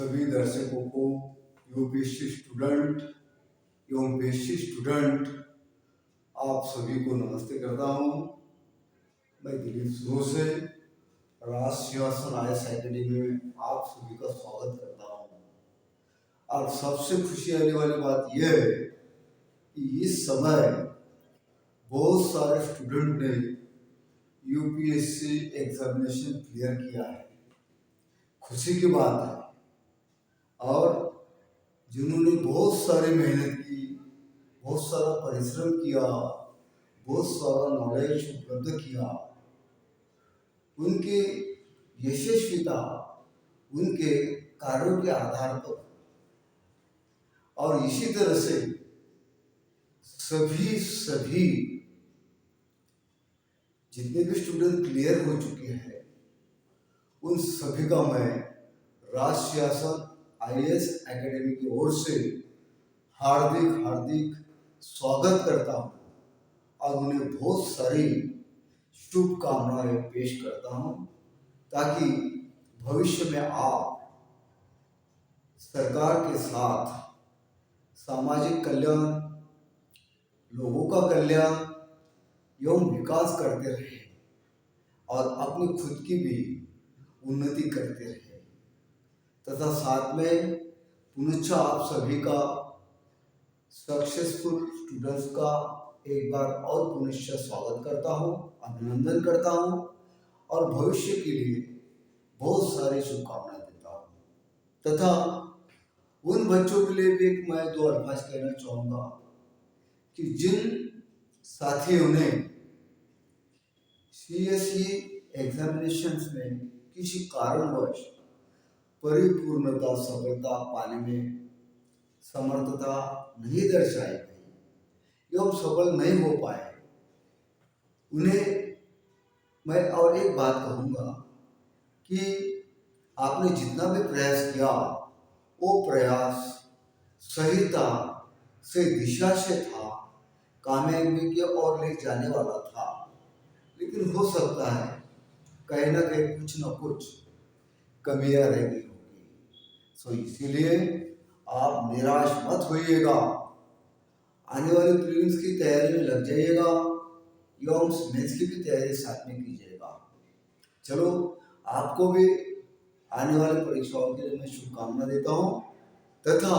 सभी दर्शकों को यूपीएससी स्टूडेंट एवं पीएससी स्टूडेंट आप सभी को नमस्ते करता हूँ। मैं दिलीप सुनो से राज सिंहासन आईएएस एकेडमी में आप सभी का स्वागत करता हूँ। और सबसे खुशी आने वाली बात यह है कि इस समय बहुत सारे स्टूडेंट ने यूपीएससी एग्जामिनेशन क्लियर किया है, खुशी की बात है। और जिन्होंने बहुत सारी मेहनत की, बहुत सारा परिश्रम किया, बहुत सारा नॉलेज उपलब्ध किया, उनकी यशस्विता उनके कार्यों के आधार पर। और इसी तरह से सभी जितने भी स्टूडेंट क्लियर हो चुके हैं उन सभी का मैं राज सिंहासन आईएएस एकेडमी की ओर से हार्दिक स्वागत करता हूँ और उन्हें बहुत सारी शुभकामनाएं पेश करता हूँ ताकि भविष्य में आप सरकार के साथ सामाजिक कल्याण, लोगों का कल्याण एवं विकास करते रहे और अपनी खुद की भी उन्नति करते रहे। तथा साथ में पुनः आप सभी का सक्सेसफुल स्टूडेंट्स का एक बार और पुनः स्वागत करता हूँ, अभिनंदन करता हूँ और भविष्य के लिए बहुत सारी शुभकामनाएं देता हूँ। तथा उन बच्चों के लिए भी मैं दो अल्फाज कहना चाहूँगा कि जिन साथियों ने सीएसई एग्जामिनेशंस में किसी कारणवश परिपूर्णता सफलता पाने में समर्थता नहीं दर्शाई गई एवं सफल नहीं हो पाए, उन्हें मैं और एक बात कहूँगा कि आपने जितना भी प्रयास किया वो प्रयास सहीता से दिशा से था, कामयाबी की ओर ले जाने वाला था। लेकिन हो सकता है कहीं ना कहीं कुछ न कुछ कमियां रह गई होगी। सो इसीलिए आप निराश मत होइएगा, आने वाले प्रीलिम्स की तैयारी में लग जाइएगा एवं मेंस की भी तैयारी साथ में कीजिएगा। चलो, आपको भी आने वाले परीक्षाओं के लिए मैं शुभकामना देता हूँ तथा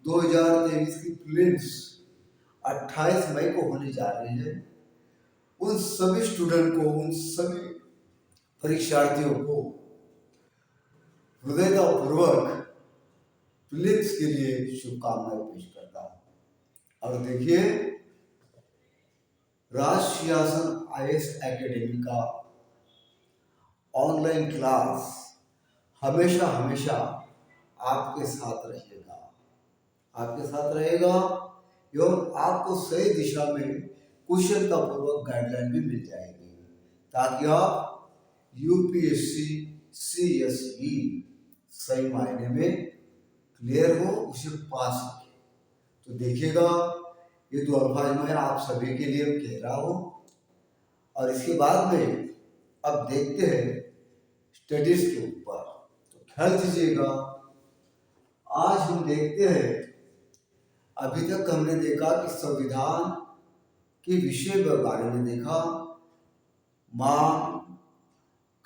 2023 की प्रीलिम्स 28 मई को होने जा रही है। उन सभी स्टूडेंट को, उन सभी परीक्षार्थियों को हृदयपूर्वक प्रीलिम्स के लिए शुभकामनाएं पेश करता हूँ। और देखिए, राज सिंहासन आईएएस एकेडमी का ऑनलाइन क्लास हमेशा आपके साथ रहेगा एवं आपको सही दिशा में कुशलता पूर्वक गाइडलाइन भी मिल जाएगी ताकि आप यूपीएससी सीएसई सही मायने में क्लियर हो, उसे पा सके। तो देखिएगा, ये दो अल्फाज मैं आप सभी के लिए कह रहा हूँ। और इसके बाद में अब देखते हैं स्टडीज के ऊपर, तो ख्याल दीजिएगा। आज हम देखते हैं, अभी तक हमने देखा कि संविधान के विषय के बारे में देखा, मांग,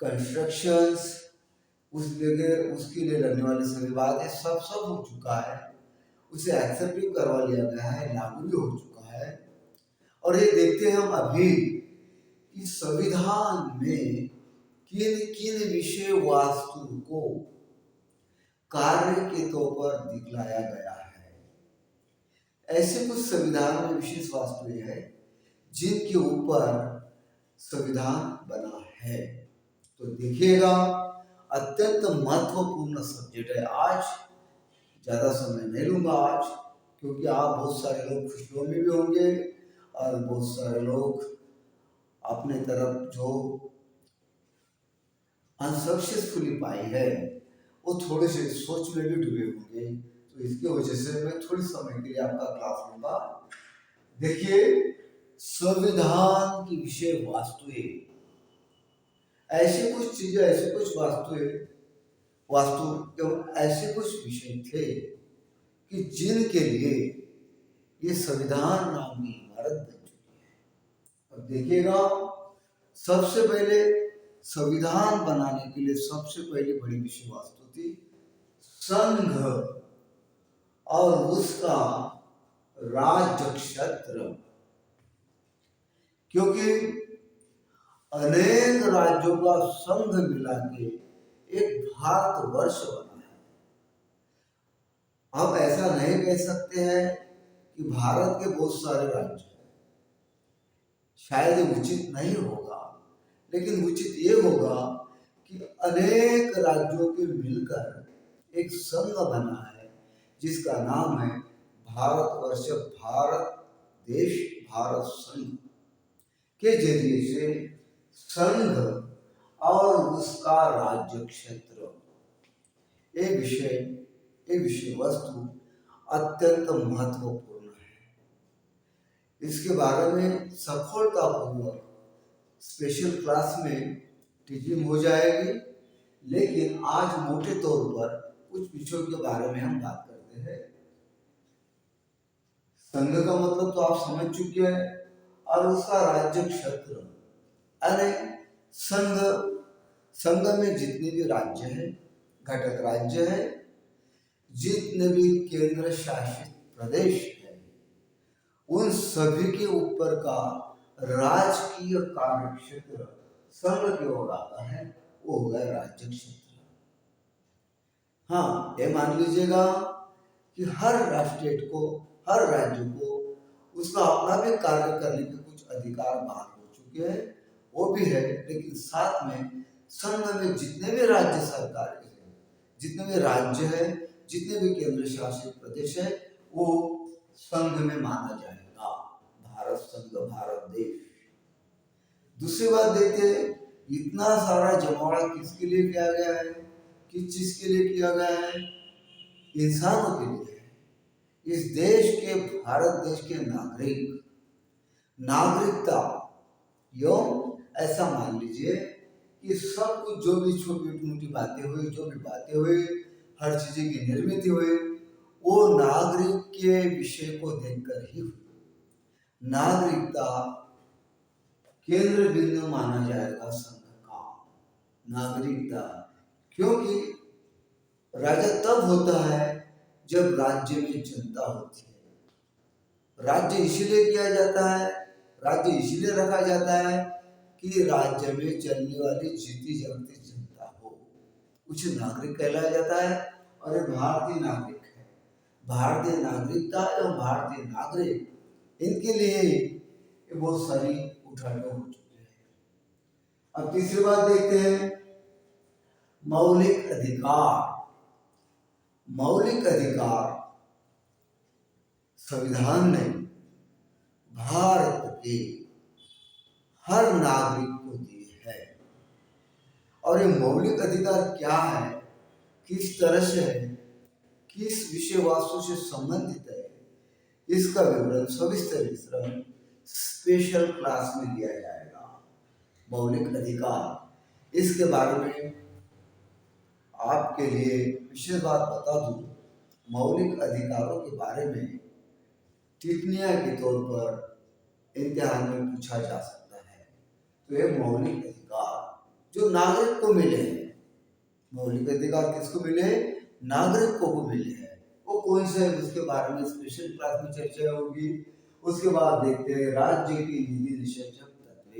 कंस्ट्रक्शंस, उसके लिए लगने वाली सभी बातें सब हो चुका है, उसे एक्सेप्ट भी करवा लिया गया है, लागू भी हो चुका है। और ये देखते हैं हम अभी कि संविधान में किन विषय वस्तु को कार्य के तौर पर दिखलाया गया है। ऐसे कुछ संविधान में विशेष वस्तुएं हैं जिनके ऊपर संविधान बना है। तो देखिएगा, अत्यंत महत्वपूर्ण सब्जेक्ट है। आज ज्यादा समय नहीं लूंगा आज, क्योंकि आप बहुत सारे लोग खुशियों में भी होंगे और बहुत सारे लोग अपने तरफ जो अनसक्सेसफुली पाई है वो थोड़े से सोच में भी डूबे होंगे। तो इसकी वजह से मैं थोड़ी समय के लिए आपका क्लास लूंगा। देखिए, संविधान की विषय वस्तुएं, ऐसी कुछ चीजें, ऐसी कुछ वस्तुएं वास्तु एवं ऐसे कुछ विषय थे कि जिनके लिए ये संविधान नाम की इमारत बन चुकी है। अब देखिएगा, सबसे पहले संविधान बनाने के लिए सबसे पहले बड़ी विषय वस्तु थी संघ और उसका राज्य क्षेत्र, क्योंकि अनेक राज्यों का संघ मिला के एक भारतवर्ष बना है। हम ऐसा नहीं कह सकते हैं कि भारत के बहुत सारे राज्य हैं, शायद उचित नहीं होगा, लेकिन उचित ये होगा कि अनेक राज्यों के मिलकर एक संघ बना है जिसका नाम है भारतवर्ष, भारत देश, भारत संघ के जरिए से संघ और उसका राज्य क्षेत्र ये विषय वस्तु अत्यंत महत्वपूर्ण है। इसके बारे में सफलतापूर्वक स्पेशल क्लास में टीचिंग हो जाएगी, लेकिन आज मोटे तौर पर कुछ विषयों के बारे में हम बात करते हैं। संघ का मतलब तो आप समझ चुके हैं, और उसका राज्य क्षेत्र, अरे संघ में जितने भी राज्य हैं, घटक राज्य है, जितने भी केंद्र शासित प्रदेश है, उन सभी के ऊपर का राजकीय कार्य क्षेत्र संघ की ओर आता है, वो होगा राज्य क्षेत्र। हाँ, ये मान लीजिएगा कि हर राष्ट्र को, हर राज्य को उसका अपना भी कार्य करने के कुछ अधिकार बाहर हो चुके हैं, वो भी है, लेकिन साथ में संघ में जितने भी राज्य सरकार है, जितने भी राज्य है, जितने भी केंद्र शासित प्रदेश है, वो संघ में माना जाएगा। भारत संघ, भारत देश। दूसरी बात देखते हैं, इतना सारा जमावड़ा किसके लिए किया गया है, किस चीज के लिए किया गया है? इंसानों के लिए। इस देश के, भारत देश के नागरिकता एवं ऐसा मान लीजिए कि सब कुछ जो भी छोटी मोटी बातें हुई, जो भी बातें हुई, हर चीज की निर्मित हुई, वो नागरिक के विषय को देखकर ही हुई। नागरिकता केंद्र बिंदु माना जाएगा संघ का, नागरिकता। क्योंकि राजा तब होता है जब राज्य में जनता होती है। राज्य इसीलिए किया जाता है, राज्य इसीलिए रखा जाता है कि राज्य में चलने वाली जीती जागती जनता हो, उसे नागरिक कहलाया जाता है। और भारतीय नागरिक है, भारतीय नागरिकता एवं भारतीय नागरिक, इनके लिए बहुत सारी उठाने हो चुके हैं। अब तीसरी बात देखते हैं, मौलिक अधिकार। मौलिक अधिकार संविधान ने भारत के हर नागरिक को दिए है। और ये मौलिक अधिकार क्या है, किस तरह से है, किस विषय वस्तु से संबंधित है, इसका विवरण सविस्तर स्पेशल क्लास में दिया जाएगा। मौलिक अधिकार, इसके बारे में आपके लिए विशेष बात बता दूं, मौलिक अधिकारों के बारे में टिप्पणियां के तौर पर इम्तिहान में पूछा जा सकता है। तो ये मौलिक अधिकार जो नागरिक को मिले हैं, मौलिक अधिकार किसको मिले हैं? नागरिकों को मिले हैं। वो कौन से है, उसके बारे में स्पेशल क्लास में चर्चा होगी। उसके बाद देखते हैं राज्य की नीति निषेधक तत्व।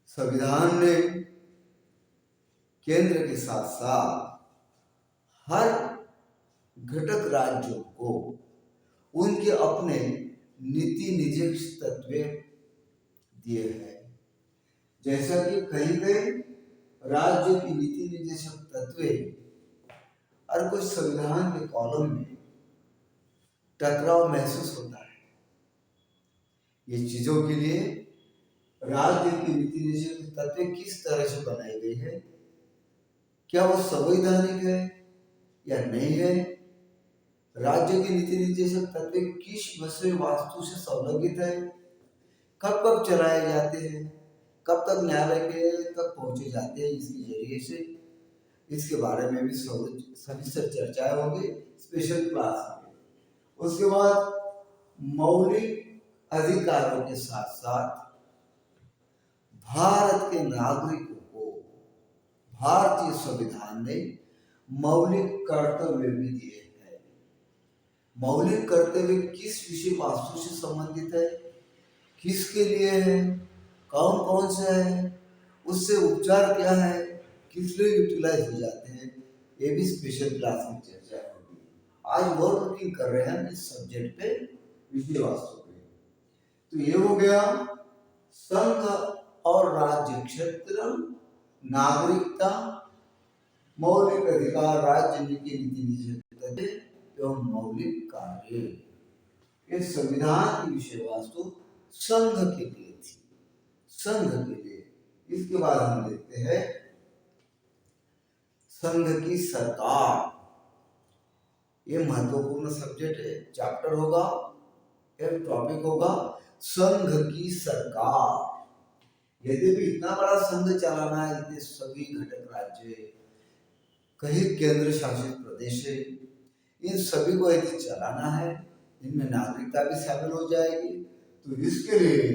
संविधान ने केंद्र के साथ साथ हर घटक राज्यों को उनके अपने नीति निषेधक तत्व दिए हैं। जैसा कि कहीं कहीं राज्य की नीति निर्देशक तत्व और कुछ संविधान के कॉलम में टकराव महसूस होता है। ये चीजों के लिए राज्य की नीति निर्देशक तत्व किस तरह से बनाई गई है, क्या वो संवैधानिक है या नहीं है, राज्य की नीति निर्देशक तत्व किस विषय वस्तु से संलग्नित है, कब कब चलाए जाते हैं, कब तक न्यायालय के तक पहुंचे जाते हैं इसके जरिए से, इसके बारे में भी सविस्तर चर्चाएं होंगी स्पेशल क्लास में। उसके बाद मौलिक अधिकारों के साथ साथ भारत के नागरिकों को भारतीय संविधान ने मौलिक कर्तव्य भी दिए हैं। मौलिक कर्तव्य किस विषय वस्तु से संबंधित है, किसके लिए है, कौन कौन से है, उससे उपचार क्या है, किस लिए यूटिलाइज हो जाते हैं, ये भी स्पेशल क्लास में चर्चा होगी। आज और लुकिंग कर रहे हैं इस सब्जेक्ट पे, विषय वस्तु पे। तो ये हो गया संघ और राज्य क्षेत्र, नागरिकता, मौलिक अधिकार, राज्य नीति नीति एवं मौलिक कार्य। ये संविधान की विषय वस्तु संघ के लिए थी, संघ के लिए। इसके बाद हम देखते हैं संघ की सरकार। ये महत्वपूर्ण सब्जेक्ट है, चैप्टर होगा, एक टॉपिक होगा संघ की सरकार। यदि भी इतना बड़ा संघ चलाना है, इतने सभी घटक राज्य, कहीं केंद्र शासित प्रदेश है, इन सभी को यदि चलाना है, इनमें नागरिकता भी शामिल हो जाएगी, तो इसके लिए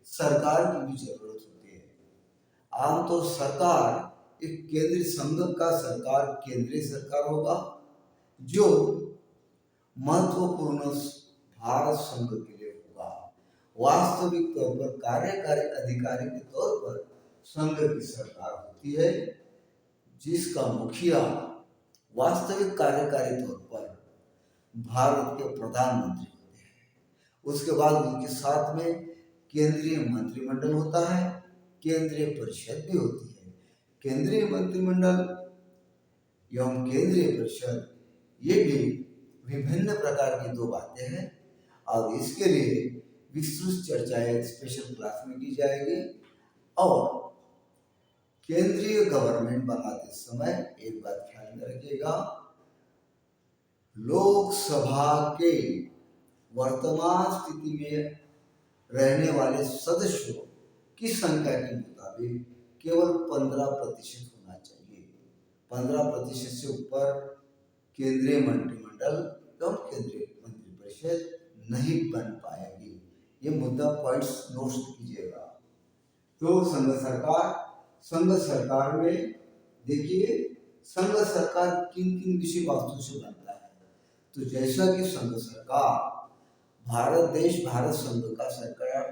सरकार की भी जरूरत होती है। आमतौर सरकार एक केंद्रीय संघ का सरकार केंद्रीय सरकार होगा, जो महत्वपूर्ण भारत संघ के लिए होगा। वास्तविक तौर पर कार्यकारी अधिकारी के तौर पर संघ की सरकार होती है, जिसका मुखिया वास्तविक कार्यकारी तौर पर भारत के प्रधानमंत्री होते हैं। उसके बाद उनके साथ में केंद्रीय मंत्रिमंडल होता है, केंद्रीय परिषद भी होती है। केंद्रीय मंत्रिमंडल एवं केंद्रीय परिषद ये भी विभिन्न प्रकार की दो बातें हैं, और इसके लिए विस्तृत चर्चाएं स्पेशल क्लास में की जाएगी। और केंद्रीय गवर्नमेंट बनाते समय एक बात ख्याल में रखिएगा, लोकसभा के वर्तमान स्थिति में रहने वाले सदस्यों की संख्या के मुताबिक केवल 15% होना चाहिए। 15% से ऊपर केंद्रीय मंत्रिमंडल एवं केंद्रीय मंत्रिपरिषद नहीं बन पाएगी। ये मुद्दा पॉइंट्स नोट कीजिएगा। तो संघ सरकार में देखिए, संघ सरकार किन किन विषय वस्तु से बनता है। तो जैसा कि संघ सरकार भारत देश भारत संघ का सरकार,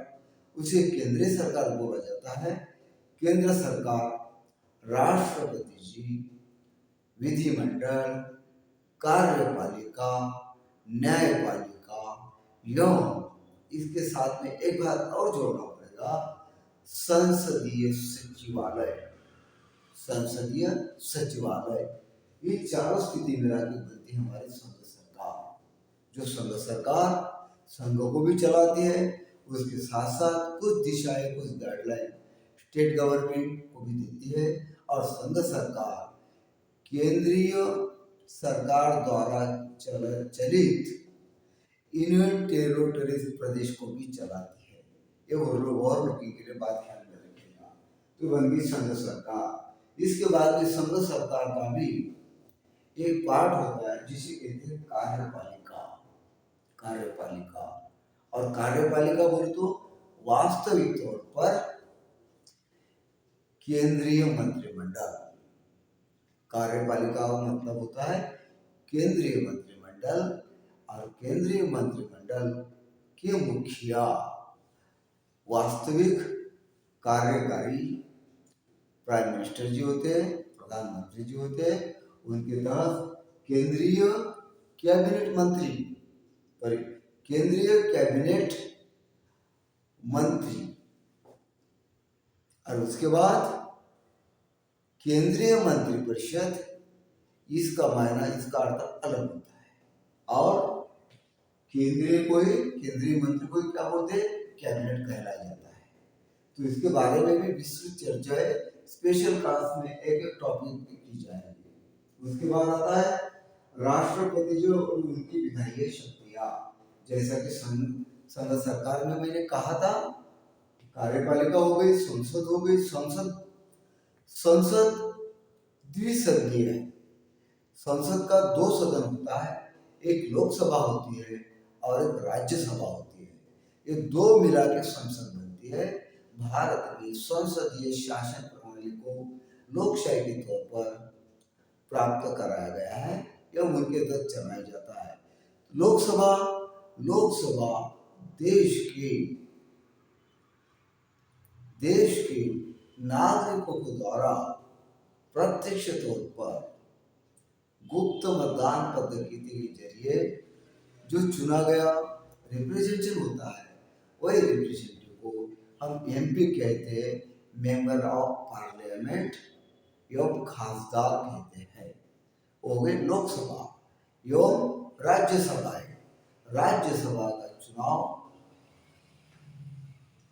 उसे केंद्रीय सरकार बोला जाता है। केंद्र सरकार राष्ट्रपति जी, विधिमंडल, कार्यपालिका, न्यायपालिका एवं इसके साथ में एक बात और जोड़ना पड़ेगा, संसदीय सचिवालय। संसदीय सचिवालय, ये चारों स्थिति मिला के बनती है हमारी संघ सरकार। जो संघ सरकार संघ को भी चलाती है, उसके साथ साथ कुछ दिशाएं, कुछ गाइडलाइन स्टेट गवर्नमेंट को भी देती है। और संघ सरकार केंद्रीय सरकार द्वारा चलित यूनियन टेरिटरीज प्रदेश को भी चलाती है। ये और लुकिंग के लिए बात ख्याल में रखिएगा। तो बन गई संघ सरकार। इसके बाद में संघ सरकार का भी एक पार्ट होता है जिसे कहते हैं कार्यपालिका। कार्यपालिका और कार्यपालिका बोले तो वास्तविक तौर पर केंद्रीय मंत्रिमंडल। कार्यपालिका का मतलब होता है केंद्रीय मंत्रिमंडल, और केंद्रीय मंत्रिमंडल के मुखिया वास्तविक कार्यकारी प्राइम मिनिस्टर जी होते हैं, प्रधानमंत्री जी होते हैं। उनके तहत केंद्रीय कैबिनेट मंत्री, केंद्रीय कैबिनेट मंत्री, और उसके बाद केंद्रीय मंत्रिपरिषद। इसका मायना, इसका अर्थ अलग होता है। और केंद्रीय मंत्री को क्या बोलते हैं, कैबिनेट कहलाया जाता है। तो इसके बारे में भी विस्तृत चर्चा है, स्पेशल क्लास में एक एक टॉपिक की जाएगी। उसके बाद आता है राष्ट्रपति जो और उनकी विधायी शक्तियां। जैसा कि संघ सरकार में मैंने कहा था, कार्यपालिका हो गई, संसद हो गई। संसद द्विसदनीय है। संसद का दो सदन होता है, एक लोकसभा होती है और एक राज्यसभा होती है। ये दो मिला के संसद बनती है। भारत की संसदीय शासन प्रणाली को लोकशाही के तौर पर प्राप्त कराया गया है एवं उनके तहत चलाया जाता है। लोकसभा लोकसभा देश के नागरिकों के द्वारा प्रत्यक्ष तौर पर गुप्त मतदान पद्धति के जरिए जो चुना गया रिप्रेजेंटेटिव होता है, वही रिप्रेजेंटेटिव को हम एमपी कहते हैं, मेंबर ऑफ पार्लियामेंट एवं खासदार कहते हैं। हो गई लोकसभा एवं राज्यसभा है। राज्यसभा का चुनाव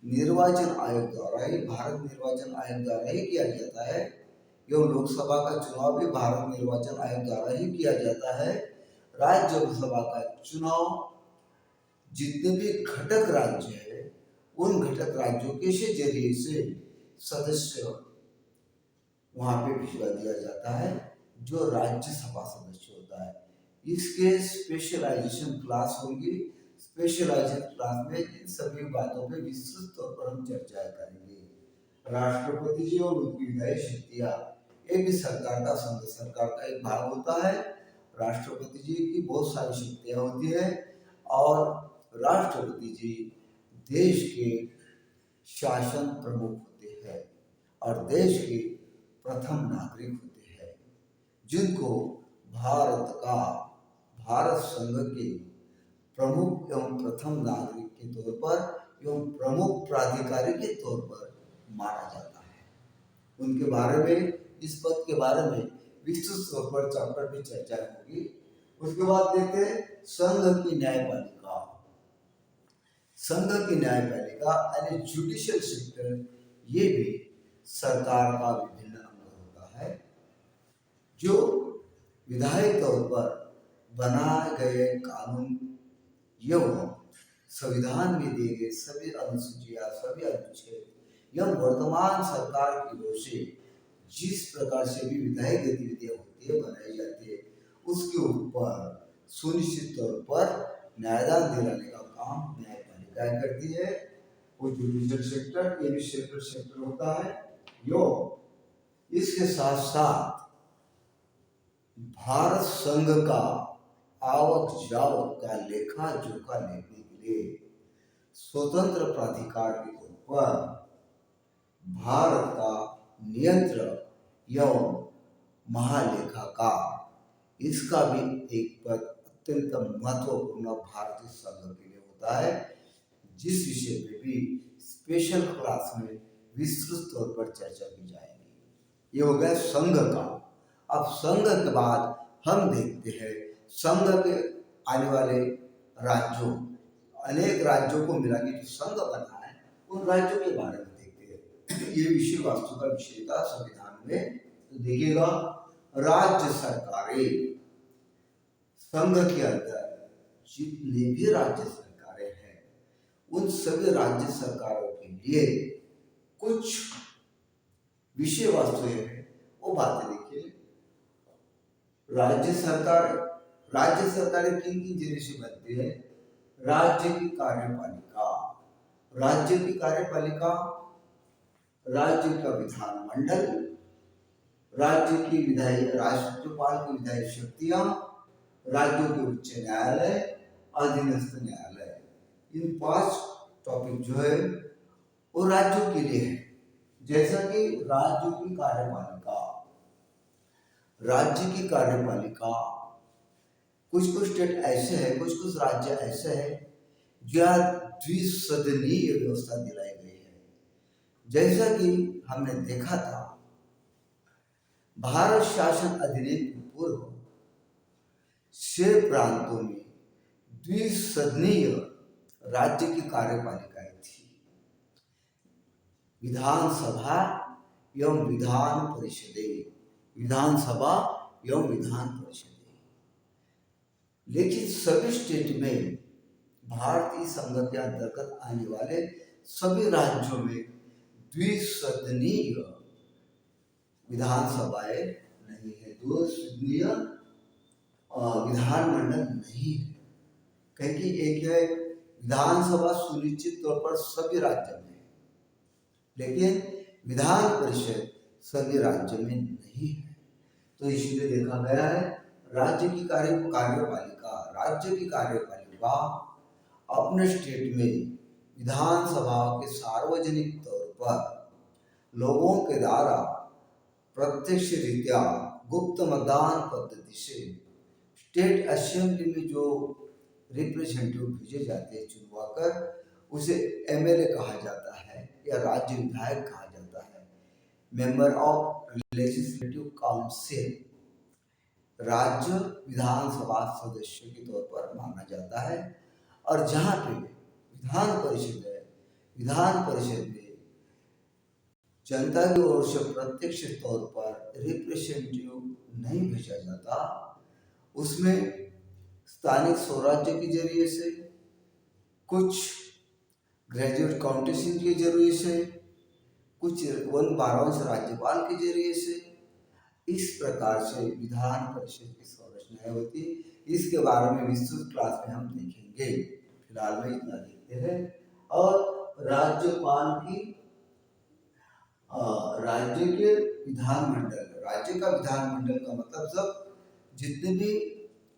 निर्वाचन आयोग द्वारा ही, भारत निर्वाचन आयोग द्वारा ही किया जाता है एवं लोकसभा का चुनाव भी भारत निर्वाचन आयोग द्वारा ही किया जाता है। राज्यसभा का चुनाव जितने भी घटक राज्य है, उन घटक राज्यों के जरिए से सदस्य वहां पे भिजवा दिया जाता है, जो राज्यसभा सदस्य होता है। इसके स्पेशलाइजेशन क्लास होंगी। स्पेशलाइजेशन क्लास में इन सभी बातों पे विस्तृत तौर पर हम चर्चा करेंगे। राष्ट्रपति जी और उनकी विधायी शक्तियां, ये भी सरकार का, संघ सरकार का एक भाग होता है। राष्ट्रपति जी की बहुत सारी शक्तियां होती है और राष्ट्रपति जी देश के शासन प्रमुख होते हैं और देश के प्रथम नागरिक होते हैं, जिनको भारत संघ के प्रमुख एवं प्रथम नागरिक के तौर पर एवं प्रमुख प्राधिकारी के तौर पर माना जाता है। उनके बारे में, इस पद के बारे में विस्तृत तौर पर चैप्टर में चर्चा होगी। उसके बाद देखते हैं संघ की न्यायपालिका। संघ की न्यायपालिका यानी जुडिशियल सेक्टर, ये भी सरकार का विभिन्न अंग होता है, जो विधायी तौर पर बनाए गए कानून एवं संविधान में दिए गए सभी अनुसूचियां, सभी अनुच्छेद एवं वर्तमान सरकार की ओर से जिस प्रकार से भी विधायी गतिविधियां होती है, बनाई जाती है, उसके ऊपर सुनिश्चित तौर पर न्यायदान दिलाने का काम न्यायपालिका करती है। वो जुडिशियल सेक्टर, ये भी सेक्टर होता है। यो इसके साथ साथ भारत संघ का आवक जावक का लेखा जोखा लेने के लिए स्वतंत्र प्राधिकार के तौर पर भारत का नियंत्रक एवं महालेखाकार, इसका भी एक पद अत्यंत महत्वपूर्ण भारतीय संघ के लिए होता है, जिस विषय पे भी स्पेशल क्लास में विस्तृत तौर पर चर्चा की जाएगी। ये हो गया संघ का। अब संघ के बाद हम देखते हैं संघ के आने वाले राज्यों, अनेक राज्यों को मिला के जो संघ बना है, उन राज्यों के बारे में देखते हैं। ये विषय वास्तु का विषय था संविधान में। तो देखिएगा, राज्य सरकारें, संघ के अंदर जितने भी राज्य सरकारें हैं, उन सभी राज्य सरकारों के लिए कुछ विषय वस्तु है, वो बातें देखिए। राज्य सरकारें किन किन जरिए से बनती है? राज्य की कार्यपालिका, राज्य की कार्यपालिका, राज्य का विधानमंडल, राज्य की विधायी, राज्यपाल की विधायी शक्तियां, राज्यों के उच्च न्यायालय, अधीनस्थ न्यायालय, इन 5 टॉपिक जो है वो राज्यों के लिए है। जैसा कि राज्यों की कार्यपालिका, राज्य की कार्यपालिका, कुछ स्टेट ऐसे हैं, कुछ राज्य ऐसे हैं जहाँ द्विसदनीय व्यवस्था दिलाई गई है। जैसा कि हमने देखा था, भारत शासन अधिनियम के पूर्व 6 प्रांतों में द्विसदनीय राज्य की कार्यपालिकाएं थी, विधानसभा एवं विधान परिषदें, विधानसभा एवं विधान परिषदें। लेकिन सभी स्टेट में, भारतीय संघ के अंतर्गत आने वाले सभी राज्यों में द्विसदनीय विधानसभाएं दो सदनीय विधानमंडल नहीं है, क्योंकि एक है विधानसभा सुनिश्चित तौर पर सभी राज्यों में, लेकिन विधान परिषद सभी राज्यों में नहीं है। तो इसीलिए देखा गया है राज्य की कार्यपालिका अपने स्टेट में विधानसभा के सार्वजनिक तौर पर लोगों के द्वारा प्रत्यक्ष रीत्या गुप्त मतदान पद्धति से स्टेट असेंबली में जो रिप्रेजेंटेटिव भेजे जाते हैं चुनवाकर, उसे एमएलए कहा जाता है या राज्य विधायक कहा जाता है, मेंबर ऑफ लेजिस्लेटिव काउंसिल, राज्य विधानसभा सदस्य के तौर पर माना जाता है। और जहाँ पे विधान परिषद है, विधान परिषद में जनता की ओर से प्रत्यक्ष तौर पर रिप्रेजेंटेटिव नहीं भेजा जाता, उसमें स्थानिक स्वराज्य के जरिए से, कुछ ग्रेजुएट काउंटेशन के जरिए से, कुछ 1/12 राज्यपाल के जरिए से, इस प्रकार से विधान परिषद की संरचना होती। इसके बारे में विस्तृत क्लास में हम देखेंगे, फिलहाल में इतना देखते हैं। और राज्यपाल की राज्य के विधानमंडल, राज्य का विधानमंडल का मतलब सब जितने भी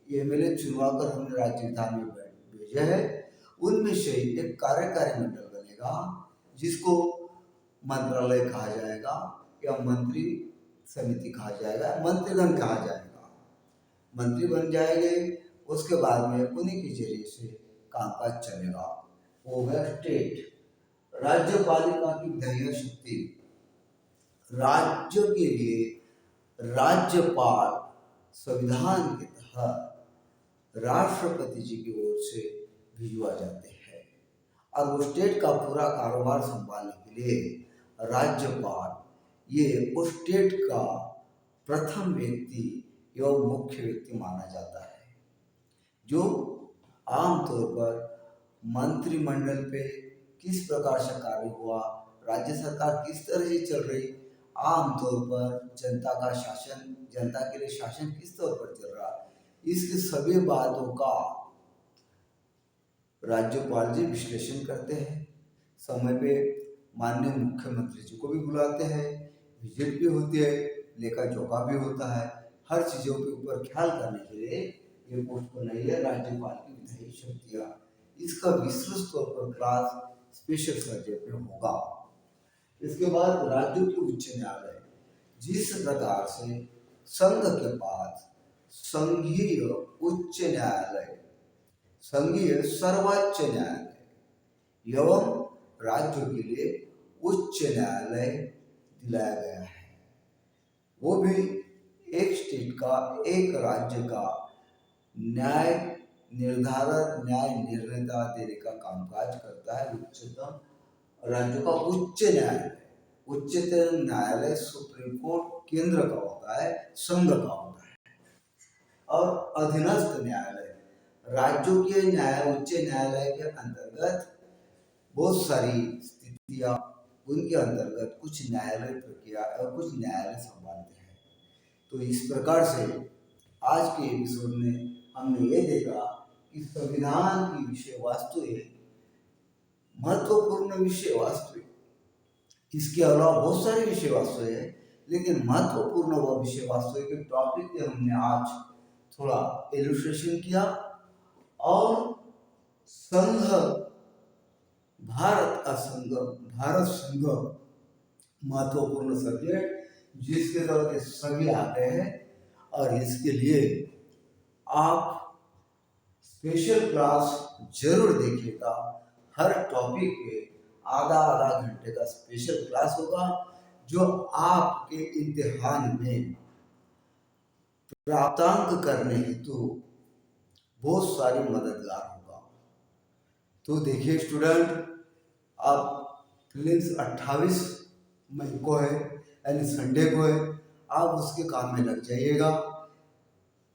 एमएलए चुनवा कर हमने राज्य विधान में भेजे हैं, उनमें से एक कार्यकारी मंडल बनेगा जिसको मंत्रालय कहा जाएगा या मंत्री समिति कहा जाएगा, मंत्रीगण कहा जाएगा। मंत्री बन जाएंगे, उसके बाद में उन्हीं के जरिए से कामकाज चलेगा। वो है स्टेट। राज्यपालिका की विधायी शक्ति, राज्य के लिए राज्यपाल संविधान के तहत राष्ट्रपति जी की ओर से भिजवा जाते हैं, और वो स्टेट का पूरा कारोबार संभालने के लिए राज्यपाल ये उस स्टेट का प्रथम व्यक्ति एवं मुख्य व्यक्ति माना जाता है, जो आमतौर पर मंत्रिमंडल पे किस प्रकार से कार्य हुआ, राज्य सरकार किस तरह से चल रही, आमतौर पर जनता का शासन, जनता के लिए शासन किस तौर पर चल रहा, इसकी सभी बातों का राज्यपाल जी विश्लेषण करते हैं। समय पे माननीय मुख्यमंत्री जी को भी बुलाते हैं, विजिट भी होती है, लेखा जोखा भी होता है, हर चीजों के ऊपर ख्याल करने के लिए ये पोस्ट बनाई है राज्यपाल की विधायी शक्तियां। इसका विस्तृत तौर पर क्लास स्पेशल सब्जेक्ट में होगा। इसके बाद राज्यों के उच्च न्यायालय, जिस प्रकार से संघ के पास संघीय उच्च न्यायालय, संघीय सर्वोच्च न्यायालय एवं राज्यों के लिए उच्च न्यायालय दिलाया गया है, वो भी एक स्टेट का, एक राज्य का न्याय निर्धारण, न्याय निर्णेता देने का कामकाज करता है उच्चतम राज्यों का उच्च न्यायालय। उच्चतम न्यायालय सुप्रीम कोर्ट केंद्र का होता है, संघ का होता है। और अधीनस्थ न्यायालय, राज्यों के उच्च न्यायालय के अंतर्गत बहुत सारी स्थितियां, उनके अंतर्गत कुछ न्यायालय प्रक्रिया और कुछ न्यायालय संभालते हैं। तो इस प्रकार से आज के एपिसोड में हमने ये देखा कि संविधान की विषय वस्तु है, महत्वपूर्ण विषय वस्तु है। इसके अलावा बहुत सारे विषय वस्तु है, लेकिन महत्वपूर्ण वह विषय वस्तु के टॉपिक पे हमने आज थोड़ा इलस्ट्रेशन किया। और संघ, भारत का संघ, भारत संघ महत्वपूर्ण सब्जेक्ट जिसके तहत सभी आते हैं, और इसके लिए आप स्पेशल क्लास जरूर देखिएगा। हर टॉपिक पे आधा घंटे का स्पेशल क्लास होगा, जो आपके इम्तिहान में प्राप्तांक करने हेतु बहुत सारी मददगार होगा। तो देखिए स्टूडेंट, आप प्लीज 28 मई को है यानी संडे को है, आप उसके काम में लग जाइएगा।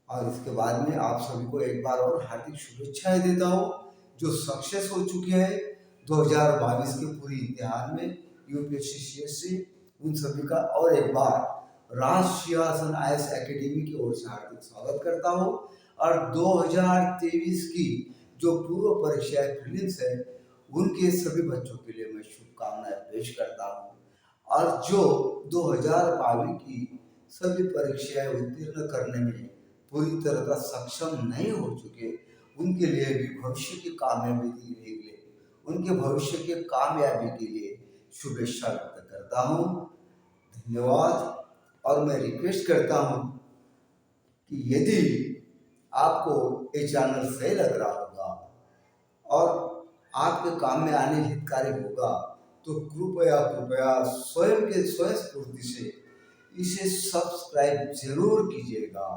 और इसके बाद में आप सभी को एक बार और हार्दिक शुभेच्छाएं देता हूँ, जो सक्सेस हो चुके हैं 2022 के पूरी इम्तिहान में यूपीएससी CSC, उन सभी का और एक बार राज सिंहासन आईएएस एकेडमी की ओर से हार्दिक स्वागत करता हूँ। और 2023 की जो पूर्व परीक्षाएं प्रीलिम्स है उनके सभी बच्चों के लिए मैं शुभकामनाएं पेश करता हूँ। और जो 2022 की सभी परीक्षाएं उत्तीर्ण करने में पूरी तरह का सक्षम नहीं हो चुके, उनके लिए भी भविष्य की कामयाबी के लिए, उनके भविष्य के कामयाबी के लिए शुभेच्छा व्यक्त करता हूँ। धन्यवाद। और मैं रिक्वेस्ट करता हूँ कि यदि आपको ये चैनल सही लग रहा होगा और आपके काम में आने हितकारी होगा तो कृपया कृपया स्वयं के स्वयं स्फूर्ति से इसे सब्सक्राइब जरूर कीजिएगा,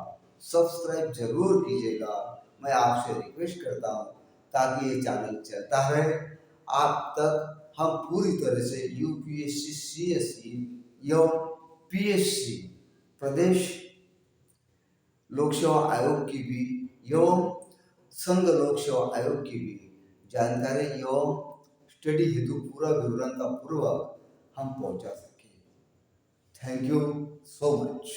सब्सक्राइब जरूर कीजिएगा। मैं आपसे रिक्वेस्ट करता हूँ ताकि ये चैनल चलता रहे, आप तक हम पूरी तरह से यूपीएससी, सीएसई एवं पीएससी प्रदेश लोक सेवा आयोग की भी एवं संघ लोक सेवा आयोग की भी जानकारी एवं स्टडी हेतु पूरा विवरण का पूर्वक हम पहुंचा सके। Thank you so much.